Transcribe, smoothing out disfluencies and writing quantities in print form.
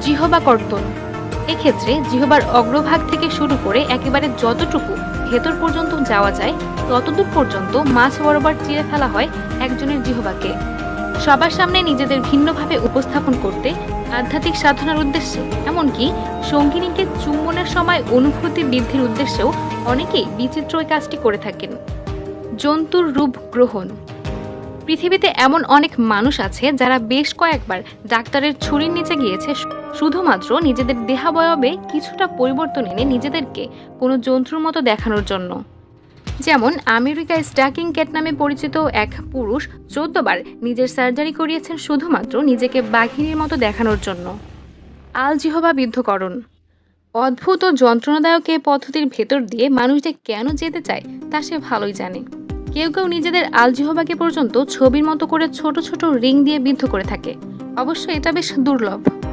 জিহবা কর্তন। এক্ষেত্রে জিহবার অগ্রভাগ থেকে শুরু করে একেবারে যতটুকু ভেতর পর্যন্ত যাওয়া যায় ততদূর পর্যন্ত মাছ বরাবর চিরে ফেলা হয় একজনের জিহবাকে। সবার সামনে নিজেদের ভিন্নভাবে উপস্থাপন করতে, আধ্যাত্মিক সাধনার উদ্দেশ্যে, এমনকি সঙ্গিনীকে চুম্বনের সময় অনুভূতি বৃদ্ধির উদ্দেশ্যেও অনেকেই বিচিত্র এই কাজটি করে থাকেন। জন্তুর রূপ গ্রহণ। পৃথিবীতে এমন অনেক মানুষ আছে যারা বেশ কয়েকবার ডাক্তারের ছুরির নিচে গিয়েছে শুধুমাত্র নিজেদের দেহাবয়বে কিছুটা পরিবর্তন এনে নিজেদেরকে কোনো জন্তুর মতো দেখানোর জন্য। যেমন আমেরিকা স্টাকিং ক্যাট নামে পরিচিত এক পুরুষ 14 বার নিজের সার্জারি করিয়েছেন শুধুমাত্র নিজেকে বাঘিনীর মতো দেখানোর জন্য। আলজিহবা বিদ্ধকরণ। অদ্ভুত ও যন্ত্রণাদায়ক এই পদ্ধতির ভেতর দিয়ে মানুষ যে কেন যেতে চায় তা সে ভালোই জানে। কেউ কেউ নিজেদের আলজিহবাকে পর্যন্ত ছবির মতো করে ছোট ছোট রিং দিয়ে বিদ্ধ করে থাকে। অবশ্য এটা বেশ দুর্লভ।